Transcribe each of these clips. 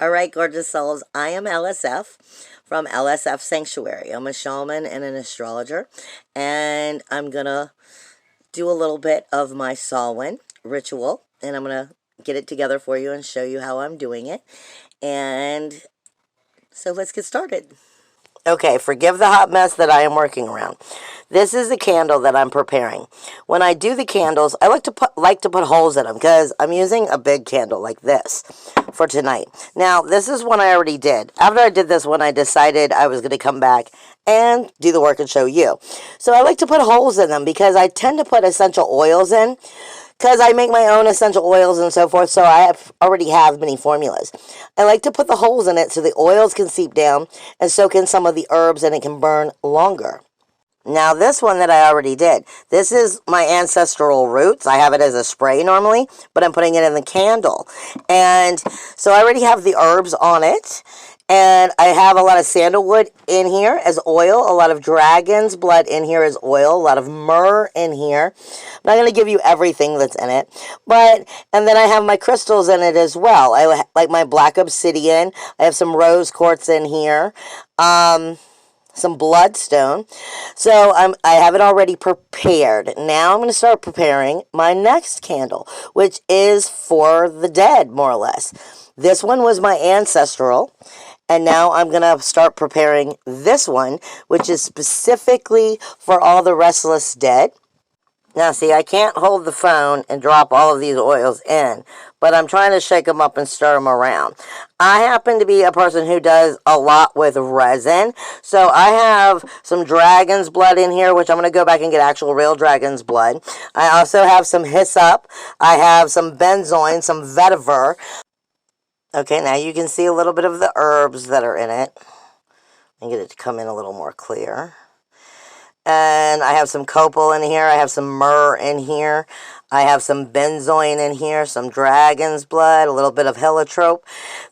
All right, gorgeous souls. I am LSF from LSF Sanctuary. I'm a shaman and an astrologer, and I'm going to do a little bit of my Samhain ritual, and I'm going to get it together for you and show you how I'm doing it. And so let's get started. Okay, forgive the hot mess that I am working around. This is the candle that I'm preparing. When I do the candles, I like to put holes in them because I'm using a big candle like this for tonight. Now, this is one I already did. After I did this one, I decided I was going to come back and do the work and show you. So I like to put holes in them because I tend to put essential oils in, because I make my own essential oils and so forth, so I already have many formulas. I like to put the holes in it so the oils can seep down and soak in some of the herbs and it can burn longer. Now, this one that I already did, this is my ancestral roots. I have it as a spray normally, but I'm putting it in the candle. And so I already have the herbs on it. And I have a lot of sandalwood in here as oil, a lot of dragon's blood in here as oil, a lot of myrrh in here. I'm not going to give you everything that's in it, and then I have my crystals in it as well. I like my black obsidian. I have some rose quartz in here, some bloodstone. So I have it already prepared. Now I'm going to start preparing my next candle, which is for the dead, more or less. This one was my ancestral. And now I'm going to start preparing this one, which is specifically for all the restless dead. Now, see, I can't hold the phone and drop all of these oils in, but I'm trying to shake them up and stir them around. I happen to be a person who does a lot with resin, so I have some dragon's blood in here, which I'm going to go back and get actual real dragon's blood. I also have some hyssop. I have some benzoin, some vetiver. Okay, now you can see a little bit of the herbs that are in it. And get it to come in a little more clear. And I have some copal in here. I have some myrrh in here. I have some benzoin in here, some dragon's blood, a little bit of heliotrope.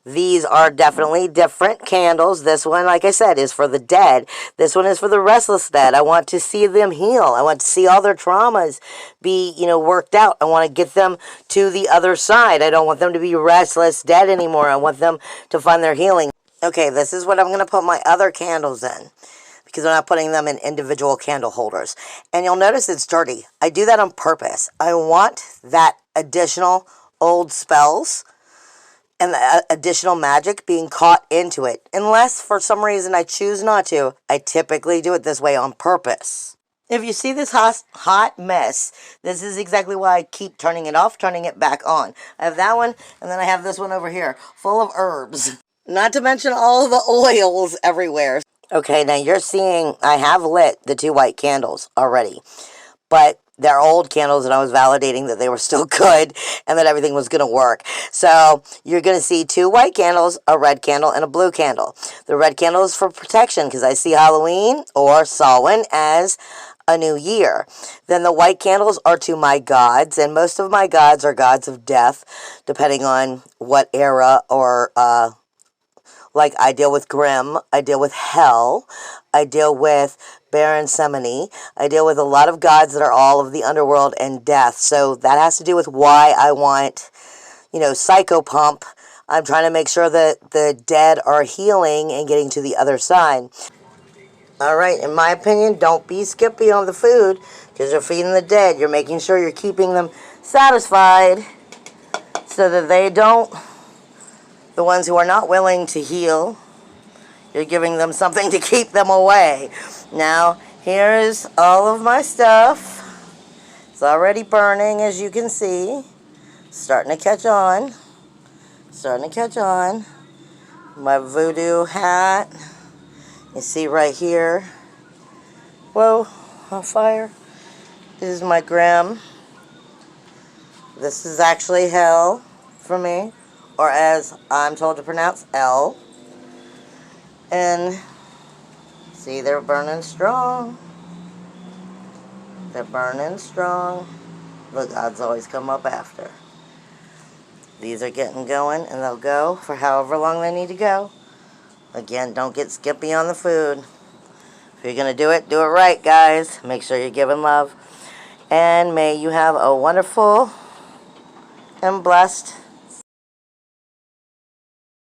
These are definitely different candles. This one, like I said, is for the dead. This one is for the restless dead. I want to see them heal. I want to see all their traumas be, worked out. I want to get them to the other side. I don't want them to be restless dead anymore. I want them to find their healing. Okay, this is what I'm going to put my other candles in, because I'm not putting them in individual candle holders. And you'll notice it's dirty. I do that on purpose. I want that additional old spells and the additional magic being caught into it. Unless for some reason I choose not to, I typically do it this way on purpose. If you see this hot mess, this is exactly why I keep turning it off, turning it back on. I have that one, and then I have this one over here, full of herbs. Not to mention all the oils everywhere. Okay, now you're seeing I have lit the 2 white candles already, but they're old candles and I was validating that they were still good and that everything was going to work. So you're going to see 2 white candles, a red candle, and a blue candle. The red candle is for protection because I see Halloween or Samhain as a new year. Then the white candles are to my gods, and most of my gods are gods of death, depending on what era or like I deal with Grimm, I deal with Hell, I deal with Baron Semini, I deal with a lot of gods that are all of the underworld and death. So that has to do with why I want, psychopump. I'm trying to make sure that the dead are healing and getting to the other side. All right, in my opinion, don't be skippy on the food because you're feeding the dead. You're making sure you're keeping them satisfied so that they don't. The ones who are not willing to heal, you're giving them something to keep them away. Now, here's all of my stuff. It's already burning, as you can see. Starting to catch on. Starting to catch on. My voodoo hat. You see right here. Whoa, on fire. This is my Grimm. This is actually hell for me, or as I'm told to pronounce, L. And see, they're burning strong. They're burning strong. The gods always come up after. These are getting going, and they'll go for however long they need to go. Again, don't get skippy on the food. If you're going to do it right, guys. Make sure you're giving love. And may you have a wonderful and blessed